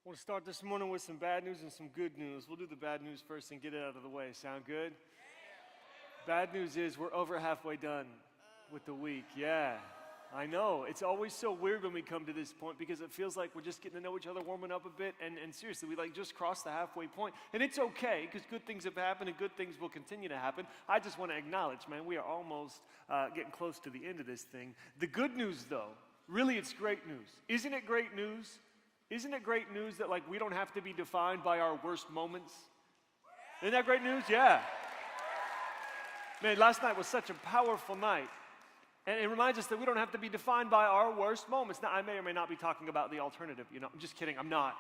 I want to start this morning with some bad news and some good news. We'll do the bad news first and get it out of the way. Sound good? Bad news is we're over halfway done with the week. Yeah, I know. It's always so weird when we come to this point because it feels like we're just getting to know each other, warming up a bit, and seriously, we just crossed the halfway point. And it's okay because good things have happened and good things will continue to happen. I just want to acknowledge, man, we are almost getting close to the end of this thing. The good news, though, really it's great news. Isn't it great news? Isn't it great news that we don't have to be defined by our worst moments? Isn't that great news? Yeah. Man, last night was such a powerful night. And it reminds us that we don't have to be defined by our worst moments. Now, I may or may not be talking about the alternative, I'm just kidding, I'm not.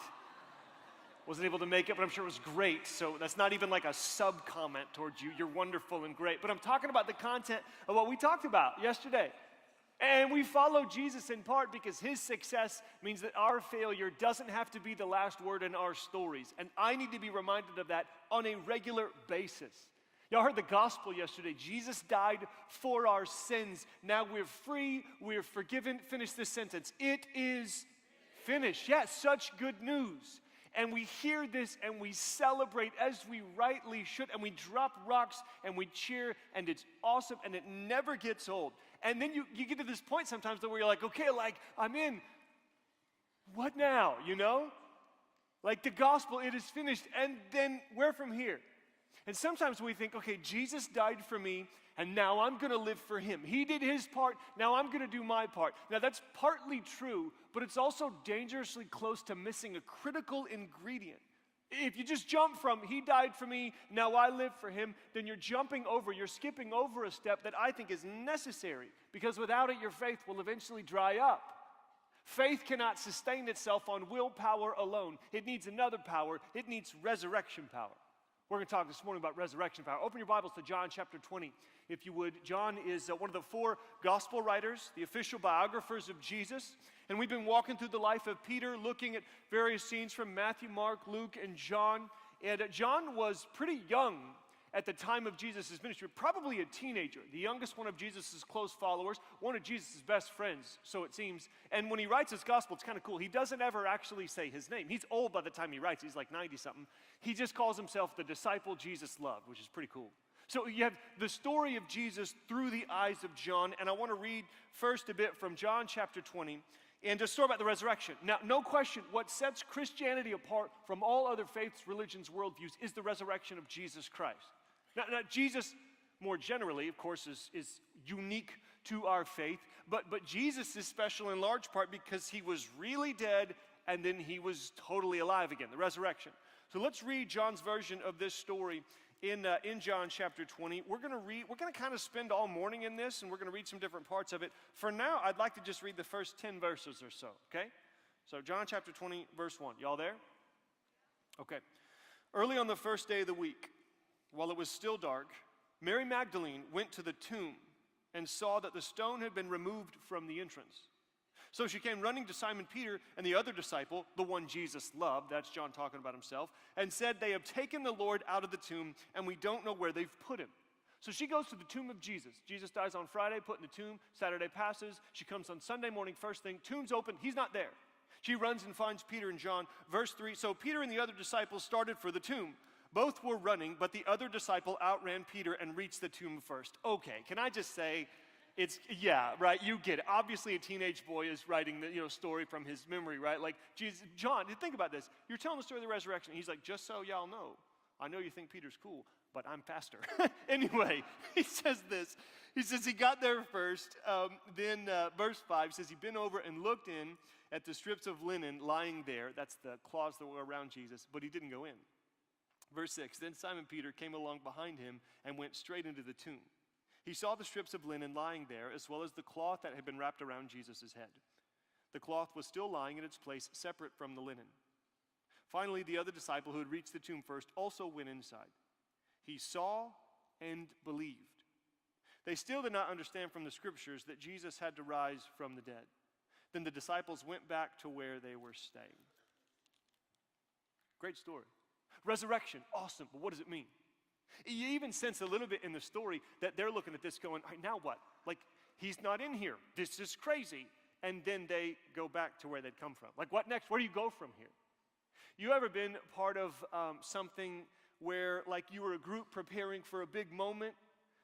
Wasn't able to make it, but I'm sure it was great. So that's not even like a sub-comment towards you. You're wonderful and great. But I'm talking about the content of what we talked about yesterday. And we follow Jesus in part because his success means that our failure doesn't have to be the last word in our stories. And I need to be reminded of that on a regular basis. Y'all heard the gospel yesterday. Jesus died for our sins. Now we're free, we're forgiven. Finish this sentence. It is finished. Yes, such good news. And we hear this and we celebrate as we rightly should, and we drop rocks and we cheer, and it's awesome and it never gets old. And then you get to this point sometimes where you're like, okay, I'm in. What now, Like the gospel, it is finished, and then where from here? And sometimes we think, okay, Jesus died for me, and now I'm going to live for him. He did his part, now I'm going to do my part. Now that's partly true, but it's also dangerously close to missing a critical ingredient. If you just jump from, he died for me, now I live for him, then you're skipping over a step that I think is necessary, because without it, your faith will eventually dry up. Faith cannot sustain itself on willpower alone. It needs another power. It needs resurrection power. We're going to talk this morning about resurrection power. Open your Bibles to John chapter 20, if you would. John is one of the four gospel writers, the official biographers of Jesus. And we've been walking through the life of Peter, looking at various scenes from Matthew, Mark, Luke, and John. And John was pretty young at the time of Jesus' ministry, probably a teenager, the youngest one of Jesus' close followers, one of Jesus' best friends, so it seems. And when he writes his gospel, it's kind of cool. He doesn't ever actually say his name. He's old by the time he writes. He's like 90-something. He just calls himself the disciple Jesus loved, which is pretty cool. So you have the story of Jesus through the eyes of John, and I want to read first a bit from John chapter 20, and a story about the resurrection. Now, no question, what sets Christianity apart from all other faiths, religions, worldviews is the resurrection of Jesus Christ. Now Jesus, more generally, of course, is unique to our faith, but Jesus is special in large part because he was really dead and then he was totally alive again, the resurrection. So let's read John's version of this story in John chapter 20. We're going to kind of spend all morning in this, and we're going to read some different parts of it. For now, I'd like to just read the first 10 verses or so, okay? So John chapter 20, verse 1. Y'all there? Okay. Early on the first day of the week, while it was still dark, Mary Magdalene went to the tomb and saw that the stone had been removed from the entrance. So she came running to Simon Peter and the other disciple, the one Jesus loved, that's John talking about himself, and said, "They have taken the Lord out of the tomb, and we don't know where they've put him." So she goes to the tomb of Jesus. Jesus dies on Friday, put in the tomb. Saturday passes. She comes on Sunday morning, first thing. Tomb's open. He's not there. She runs and finds Peter and John. Verse 3, so Peter and the other disciples started for the tomb. Both were running, but the other disciple outran Peter and reached the tomb first. Okay, can I just say, yeah, right, you get it. Obviously, a teenage boy is writing the story from his memory, right? Like, Jesus, John, think about this. You're telling the story of the resurrection. He's like, just so y'all know, I know you think Peter's cool, but I'm faster. Anyway, he says this. He says he got there first. Then verse 5 says he bent over and looked in at the strips of linen lying there. That's the cloths that were around Jesus, but he didn't go in. Verse 6, then Simon Peter came along behind him and went straight into the tomb. He saw the strips of linen lying there, as well as the cloth that had been wrapped around Jesus' head. The cloth was still lying in its place, separate from the linen. Finally, the other disciple who had reached the tomb first also went inside. He saw and believed. They still did not understand from the scriptures that Jesus had to rise from the dead. Then the disciples went back to where they were staying. Great story. Resurrection, awesome, but what does it mean? You even sense a little bit in the story that they're looking at this going, all right, now what? Like, he's not in here. This is crazy. And then they go back to where they'd come from. Like, what next? Where do you go from here? You ever been part of something where like you were a group preparing for a big moment?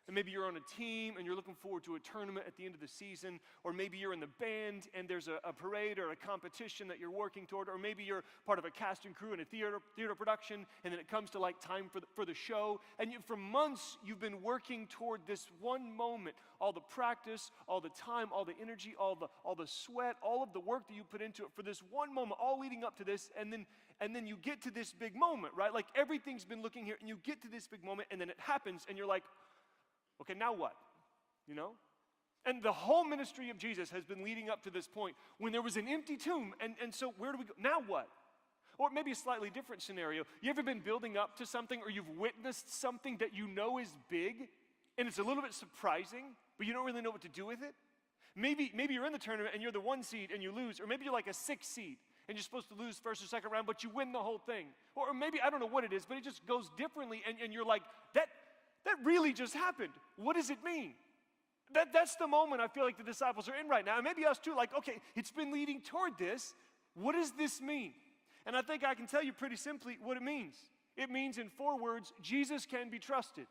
And maybe you're on a team and you're looking forward to a tournament at the end of the season, or maybe you're in the band and there's a parade or a competition that you're working toward, or maybe you're part of a cast and crew in a theater production, and then it comes to like time for the show, and for months you've been working toward this one moment, all the practice, all the time, all the energy, all the sweat, all of the work that you put into it for this one moment, all leading up to this, and then you get to this big moment, right? Like everything's been looking here, and you get to this big moment, and then it happens, and you're like, okay, now what? You know? And the whole ministry of Jesus has been leading up to this point when there was an empty tomb. And so where do we go? Now what? Or maybe a slightly different scenario. You ever been building up to something, or you've witnessed something that you know is big and it's a little bit surprising, but you don't really know what to do with it? Maybe you're in the tournament and you're the 1 seed and you lose, or maybe you're like a 6 seed and you're supposed to lose first or second round, but you win the whole thing. Or maybe, I don't know what it is, but it just goes differently, and you're like, that really just happened. What does it mean? That's the moment I feel like the disciples are in right now. And maybe us too, like, okay, it's been leading toward this. What does this mean? And I think I can tell you pretty simply what it means. It means in 4 words, Jesus can be trusted.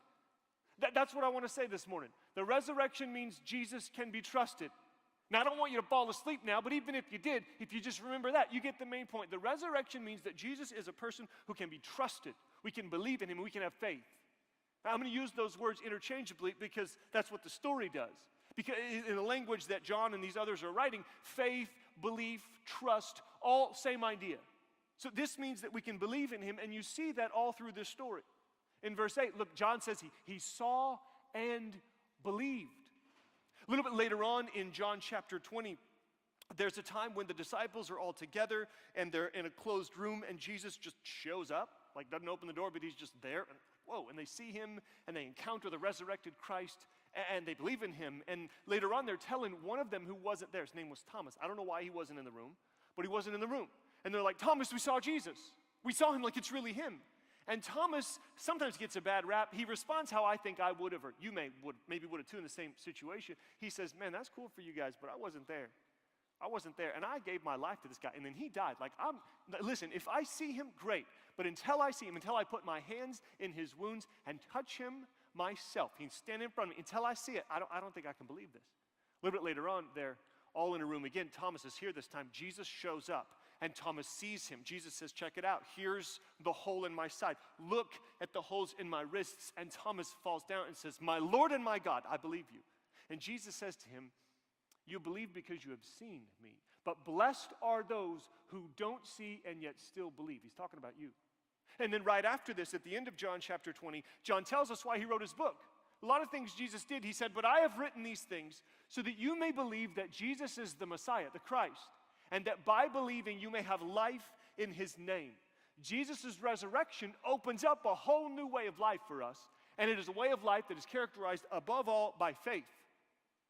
That's what I want to say this morning. The resurrection means Jesus can be trusted. Now, I don't want you to fall asleep now, but even if you did, if you just remember that, you get the main point. The resurrection means that Jesus is a person who can be trusted. We can believe in him, and we can have faith. I'm going to use those words interchangeably because that's what the story does. Because in the language that John and these others are writing, faith, belief, trust, all same idea. So this means that we can believe in him, and you see that all through this story. In verse 8, look, John says he saw and believed. A little bit later on in John chapter 20, there's a time when the disciples are all together and they're in a closed room, and Jesus just shows up, like doesn't open the door, but he's just there. Whoa, and they see him, and they encounter the resurrected Christ, and they believe in him. And later on, they're telling one of them who wasn't there, his name was Thomas. I don't know why he wasn't in the room, but he wasn't in the room. And they're like, Thomas, we saw Jesus. We saw him like it's really him. And Thomas sometimes gets a bad rap. He responds how I think I would have, or you maybe would have too in the same situation. He says, man, that's cool for you guys, but I wasn't there. I wasn't there, and I gave my life to this guy, and then he died. Like, listen, if I see him, great. But until I see him, until I put my hands in his wounds and touch him myself, he's standing in front of me, until I see it, I don't think I can believe this. A little bit later on, they're all in a room again. Thomas is here this time. Jesus shows up, and Thomas sees him. Jesus says, check it out. Here's the hole in my side. Look at the holes in my wrists. And Thomas falls down and says, my Lord and my God, I believe you. And Jesus says to him, you believe because you have seen me. But blessed are those who don't see and yet still believe. He's talking about you. And then right after this, at the end of John chapter 20, John tells us why he wrote his book. A lot of things Jesus did. He said, but I have written these things so that you may believe that Jesus is the Messiah, the Christ, and that by believing you may have life in his name. Jesus' resurrection opens up a whole new way of life for us. And it is a way of life that is characterized above all by faith.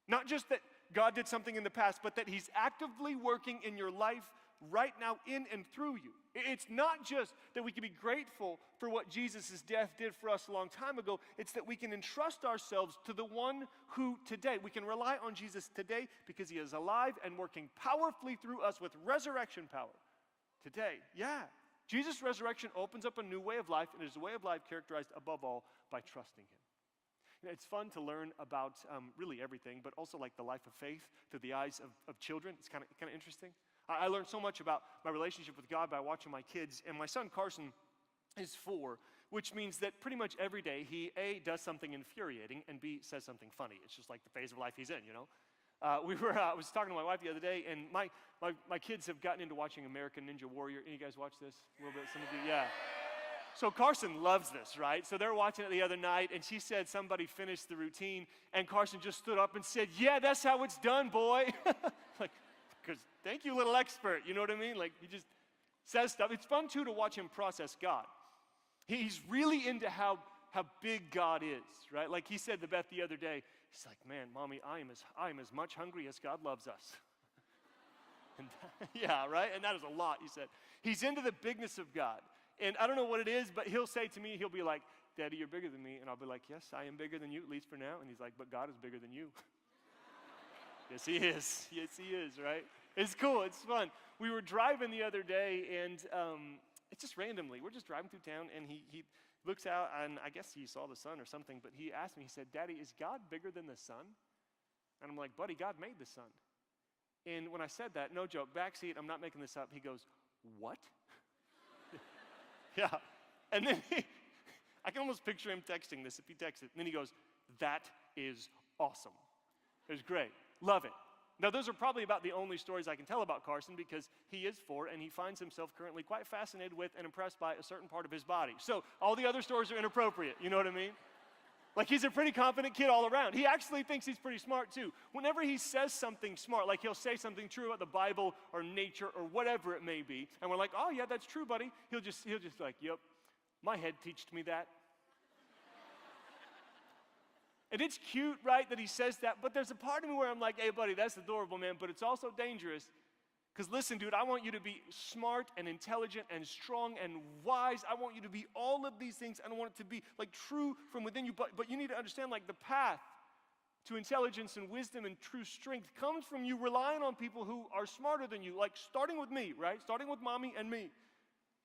Not just that God did something in the past, but that he's actively working in your life right now in and through you. It's not just that we can be grateful for what Jesus' death did for us a long time ago. It's that we can entrust ourselves to the one who today, we can rely on Jesus today because he is alive and working powerfully through us with resurrection power today. Yeah, Jesus' resurrection opens up a new way of life, and it is a way of life characterized above all by trusting him. It's fun to learn about really everything, but also like the life of faith through the eyes of children. It's kind of interesting. I learned so much about my relationship with God by watching my kids. And my son Carson is 4, which means that pretty much every day he A, does something infuriating, and B, says something funny. It's just like the phase of life he's in, you know. I was talking to my wife the other day, and my kids have gotten into watching American Ninja Warrior. Any of you guys watch this a little bit? Some of you, yeah. So Carson loves this, right? So they're watching it the other night, and she said somebody finished the routine, and Carson just stood up and said, yeah, that's how it's done, boy. Like, because thank you, little expert, you know what I mean? Like, he just says stuff. It's fun, too, to watch him process God. He's really into how big God is, right? Like he said to Beth the other day, he's like, man, Mommy, I am as much hungry as God loves us. And yeah, right? And that is a lot, he said. He's into the bigness of God. And I don't know what it is, but he'll say to me, he'll be like, Daddy, you're bigger than me. And I'll be like, yes, I am bigger than you, at least for now. And he's like, but God is bigger than you. Yes, he is. Yes, he is, right? It's cool. It's fun. We were driving the other day, and it's just randomly. We're just driving through town, and he looks out, and I guess he saw the sun or something, but he asked me, he said, Daddy, is God bigger than the sun? And I'm like, buddy, God made the sun. And when I said that, no joke, backseat, I'm not making this up, he goes, what? Yeah. And then I can almost picture him texting this if he texts it. And then he goes, that is awesome. It was great. Love it. Now, those are probably about the only stories I can tell about Carson because he is 4 and he finds himself currently quite fascinated with and impressed by a certain part of his body. So all the other stories are inappropriate. You know what I mean? Like, he's a pretty confident kid all around. He actually thinks he's pretty smart, too. Whenever he says something smart, like he'll say something true about the Bible or nature or whatever it may be, and we're like, oh, yeah, that's true, buddy. He'll just like, yep, my head teached me that. And it's cute, right, that he says that, but there's a part of me where I'm like, hey, buddy, that's adorable, man, but it's also dangerous. Because listen, dude, I want you to be smart and intelligent and strong and wise. I want you to be all of these things. I don't want it to be like true from within you, but you need to understand like the path to intelligence and wisdom and true strength comes from you relying on people who are smarter than you, like starting with me, right? Starting with mommy and me.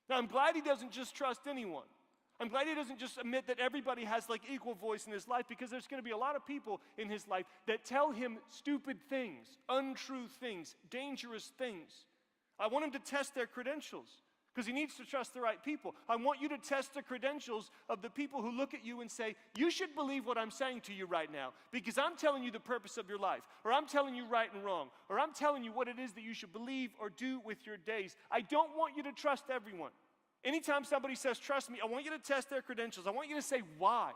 Now, I'm glad he doesn't just trust anyone. I'm glad he doesn't just admit that everybody has like equal voice in his life, because there's going to be a lot of people in his life that tell him stupid things, untrue things, dangerous things. I want him to test their credentials because he needs to trust the right people. I want you to test the credentials of the people who look at you and say, you should believe what I'm saying to you right now because I'm telling you the purpose of your life, or I'm telling you right and wrong, or I'm telling you what it is that you should believe or do with your days. I don't want you to trust everyone. Anytime somebody says, trust me, I want you to test their credentials. I want you to say why.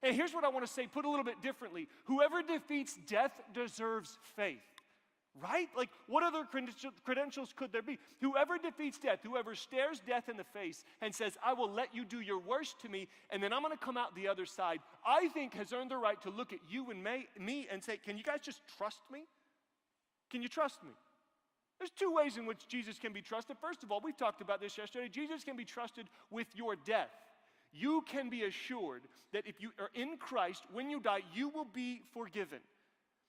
And here's what I want to say, put a little bit differently. Whoever defeats death deserves faith, right? Like, what other credentials could there be? Whoever defeats death, whoever stares death in the face and says, I will let you do your worst to me, and then I'm going to come out the other side, I think has earned the right to look at you and me and say, can you guys just trust me? Can you trust me? There's 2 ways in which Jesus can be trusted. First of all, we talked about this yesterday. Jesus can be trusted with your death. You can be assured that if you are in Christ, when you die, you will be forgiven.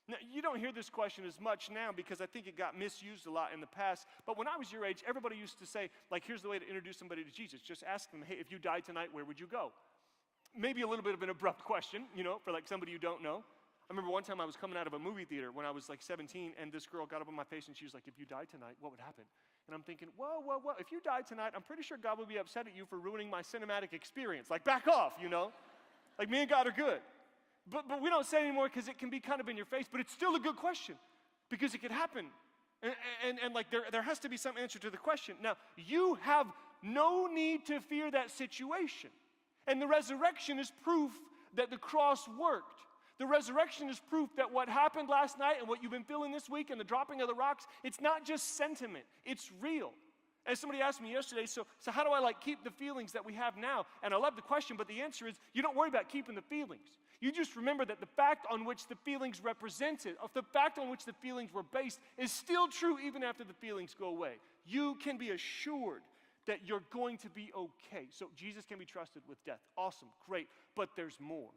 Now, you don't hear this question as much now because I think it got misused a lot in the past. But when I was your age, everybody used to say, like, here's the way to introduce somebody to Jesus. Just ask them, hey, if you died tonight, where would you go? Maybe a little bit of an abrupt question, for like somebody you don't know. I remember one time I was coming out of a movie theater when I was like 17, and this girl got up on my face and she was like, if you died tonight, what would happen? And I'm thinking, whoa, if you died tonight, I'm pretty sure God would be upset at you for ruining my cinematic experience. Like, back off, Like, me and God are good. But we don't say it anymore because it can be kind of in your face, but it's still a good question because it could happen. And like, there has to be some answer to the question. Now, you have no need to fear that situation. And the resurrection is proof that the cross worked. The resurrection is proof that what happened last night and what you've been feeling this week and the dropping of the rocks, it's not just sentiment, it's real. And somebody asked me yesterday, so how do I like keep the feelings that we have now? And I love the question, but the answer is you don't worry about keeping the feelings. You just remember that the fact on which the feelings represented, of the fact on which the feelings were based, is still true even after the feelings go away. You can be assured that you're going to be okay. So Jesus can be trusted with death. Awesome, great, but there's more.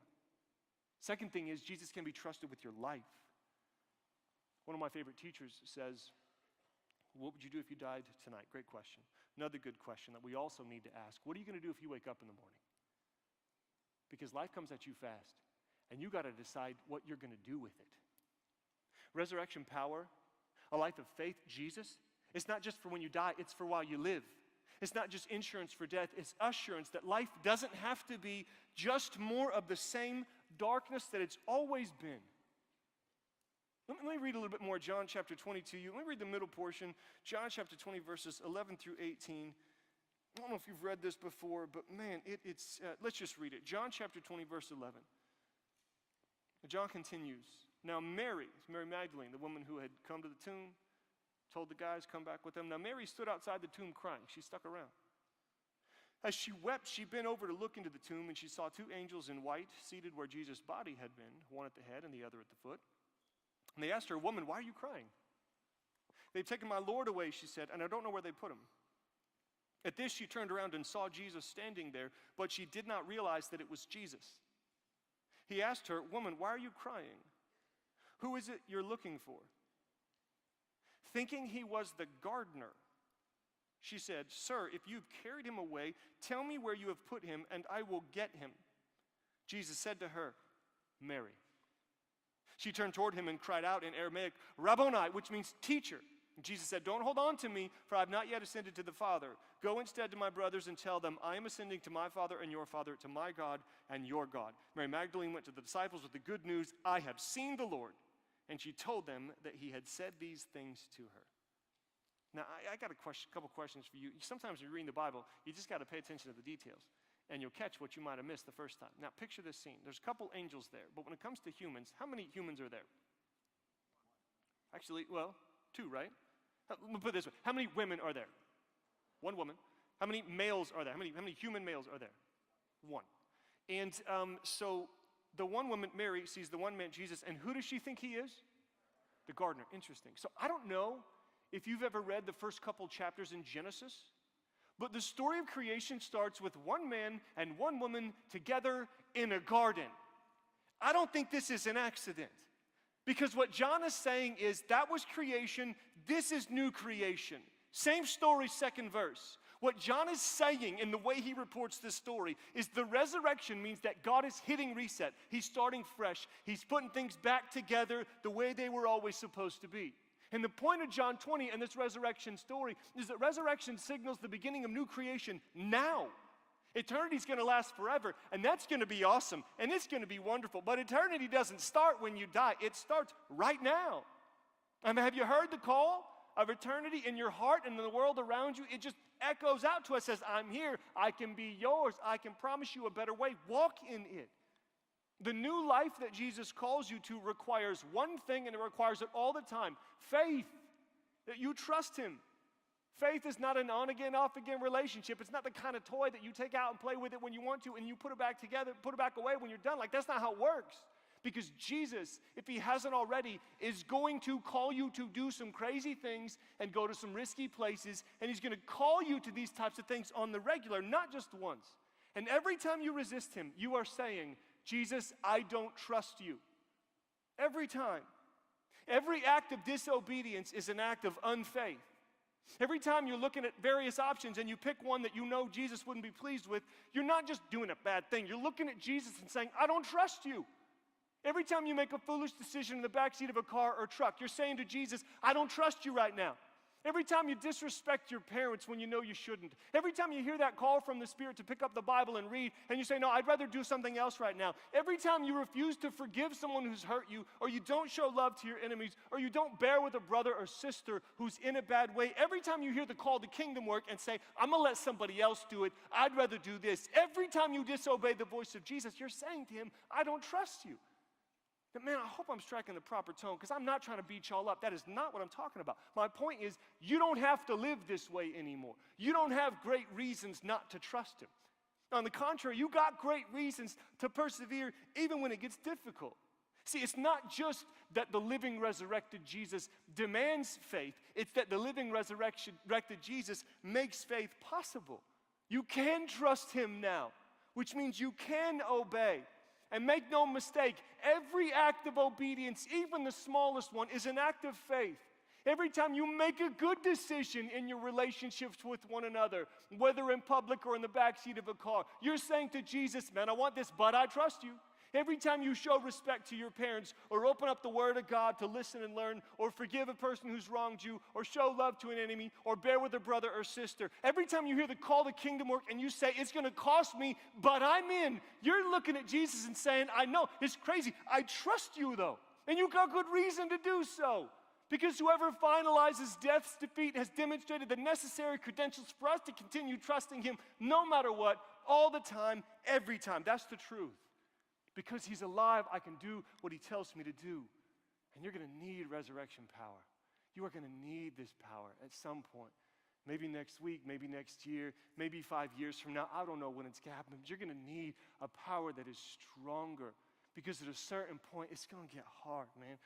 Second thing is, Jesus can be trusted with your life. One of my favorite teachers says, what would you do if you died tonight? Great question. Another good question that we also need to ask. What are you going to do if you wake up in the morning? Because life comes at you fast, and you got to decide what you're going to do with it. Resurrection power, a life of faith, Jesus, it's not just for when you die, it's for while you live. It's not just insurance for death, it's assurance that life doesn't have to be just more of the same darkness that it's always been. Let me read a little bit more John chapter 22. Let me read the middle portion, John chapter 20, verses 11 through 18. I don't know if you've read this before, but man, let's just read it. John chapter 20, verse 11. John continues. Now Mary Magdalene, the woman who had come to the tomb, told the guys, come back with them. Now Mary stood outside the tomb crying. She stuck around. As she wept, she bent over to look into the tomb, and she saw 2 angels in white seated where Jesus' body had been, one at the head and the other at the foot. And they asked her, woman, why are you crying? They've taken my Lord away, she said, and I don't know where they put him. At this, she turned around and saw Jesus standing there, but she did not realize that it was Jesus. He asked her, woman, why are you crying? Who is it you're looking for? Thinking he was the gardener, She said, "Sir, if you've carried him away, tell me where you have put him, and I will get him." Jesus said to her, "Mary." She turned toward him and cried out in Aramaic, "Rabboni," which means teacher. And Jesus said, "Don't hold on to me, for I have not yet ascended to the Father. Go instead to my brothers and tell them, I am ascending to my Father and your Father, to my God and your God." Mary Magdalene went to the disciples with the good news, "I have seen the Lord." And she told them that he had said these things to her. Now, I got a couple questions for you. Sometimes when you're reading the Bible, you just got to pay attention to the details, and you'll catch what you might have missed the first time. Now, picture this scene. There's a couple angels there, but when it comes to humans, how many humans are there? Actually, well, two, right? Let me put it this way. How many women are there? One woman. How many males are there? How many human males are there? One. And so the one woman, Mary, sees the one man, Jesus, and who does she think he is? The gardener. Interesting. So I don't know if you've ever read the first couple chapters in Genesis, but the story of creation starts with one man and one woman together in a garden. I don't think this is an accident, because what John is saying is that was creation, this is new creation. Same story, second verse. What John is saying in the way he reports this story is the resurrection means that God is hitting reset. He's starting fresh. He's putting things back together the way they were always supposed to be. And the point of John 20 and this resurrection story is that resurrection signals the beginning of new creation now. Eternity's going to last forever, and that's going to be awesome, and it's going to be wonderful. But eternity doesn't start when you die. It starts right now. I mean, have you heard the call of eternity in your heart and in the world around you? It just echoes out to us, says, I'm here. I can be yours. I can promise you a better way. Walk in it. The new life that Jesus calls you to requires one thing, and it requires it all the time: faith, that you trust him. Faith is not an on-again, off-again relationship. It's not the kind of toy that you take out and play with it when you want to and you put it back together, put it back away when you're done. Like, that's not how it works. Because Jesus, if he hasn't already, is going to call you to do some crazy things and go to some risky places, and he's going to call you to these types of things on the regular, not just once. And every time you resist him, you are saying, Jesus, I don't trust you. Every time. Every act of disobedience is an act of unfaith. Every time you're looking at various options and you pick one that you know Jesus wouldn't be pleased with, you're not just doing a bad thing. You're looking at Jesus and saying, I don't trust you. Every time you make a foolish decision in the backseat of a car or truck, you're saying to Jesus, I don't trust you right now. Every time you disrespect your parents when you know you shouldn't. Every time you hear that call from the Spirit to pick up the Bible and read, and you say, no, I'd rather do something else right now. Every time you refuse to forgive someone who's hurt you, or you don't show love to your enemies, or you don't bear with a brother or sister who's in a bad way. Every time you hear the call to kingdom work and say, I'm going to let somebody else do it, I'd rather do this. Every time you disobey the voice of Jesus, you're saying to him, I don't trust you. But man, I hope I'm striking the proper tone, because I'm not trying to beat y'all up. That is not what I'm talking about. My point is, you don't have to live this way anymore. You don't have great reasons not to trust him. On the contrary, you got great reasons to persevere even when it gets difficult. See, it's not just that the living resurrected Jesus demands faith. It's that the living resurrected Jesus makes faith possible. You can trust him now, which means you can obey. And make no mistake, every act of obedience, even the smallest one, is an act of faith. Every time you make a good decision in your relationships with one another, whether in public or in the backseat of a car, you're saying to Jesus, man, I want this, but I trust you. Every time you show respect to your parents, or open up the Word of God to listen and learn, or forgive a person who's wronged you, or show love to an enemy, or bear with a brother or sister, every time you hear the call to kingdom work and you say, it's going to cost me, but I'm in, you're looking at Jesus and saying, I know, it's crazy. I trust you, though. And you got good reason to do so. Because whoever finalizes death's defeat has demonstrated the necessary credentials for us to continue trusting him no matter what, all the time, every time. That's the truth. Because he's alive, I can do what he tells me to do. And you're going to need resurrection power. You are going to need this power at some point. Maybe next week, maybe next year, maybe 5 years from now. I don't know when it's going to happen, but you're going to need a power that is stronger. Because at a certain point, it's going to get hard, man.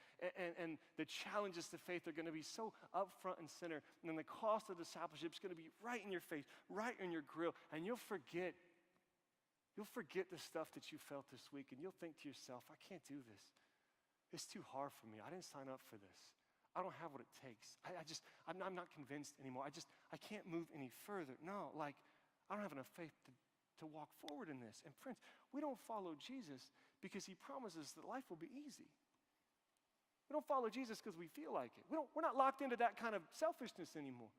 And the challenges to faith are going to be so up front and center. And then the cost of discipleship is going to be right in your face, right in your grill. And you'll forget the stuff that you felt this week, and you'll think to yourself, I can't do this. It's too hard for me. I didn't sign up for this. I don't have what it takes. I'm not convinced anymore. I can't move any further. No, like, I don't have enough faith to walk forward in this. And friends, we don't follow Jesus because he promises that life will be easy. We don't follow Jesus because we feel like it. We're not locked into that kind of selfishness anymore.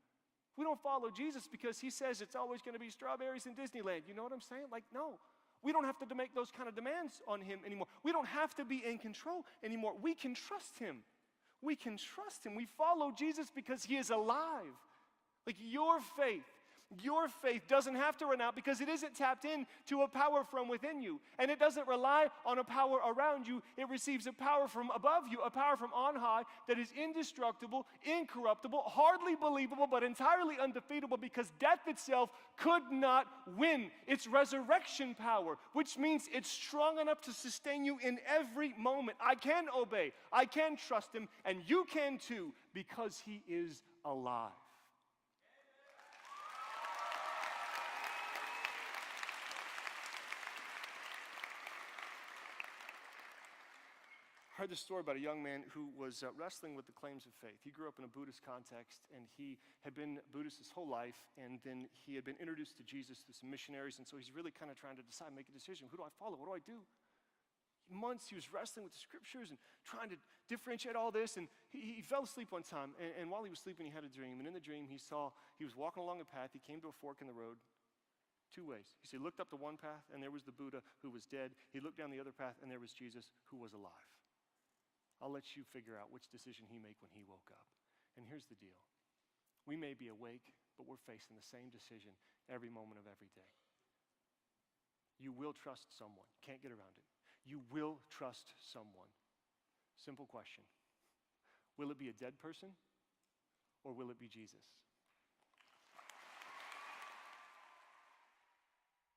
We don't follow Jesus because he says it's always going to be strawberries in Disneyland. You know what I'm saying? Like, no. We don't have to make those kind of demands on him anymore. We don't have to be in control anymore. We can trust him. We can trust him. We follow Jesus because he is alive. Like, your faith doesn't have to run out because it isn't tapped into a power from within you. And it doesn't rely on a power around you. It receives a power from above you, a power from on high that is indestructible, incorruptible, hardly believable, but entirely undefeatable because death itself could not win. It's resurrection power, which means it's strong enough to sustain you in every moment. I can obey. I can trust him, and you can too because he is alive. I heard this story about a young man who was wrestling with the claims of faith. He grew up in a Buddhist context, and he had been Buddhist his whole life, and then he had been introduced to Jesus through some missionaries, and so he's really kind of trying to decide, make a decision. Who do I follow? What do I do? Months he was wrestling with the scriptures and trying to differentiate all this, and he fell asleep one time, and while he was sleeping, he had a dream, and in the dream, he was walking along a path. He came to a fork in the road. Two ways. He looked up the one path, and there was the Buddha who was dead. He looked down the other path, and there was Jesus who was alive. I'll let you figure out which decision he made when he woke up. And here's the deal. We may be awake, but we're facing the same decision every moment of every day. You will trust someone. Can't get around it. You will trust someone. Simple question. Will it be a dead person or will it be Jesus?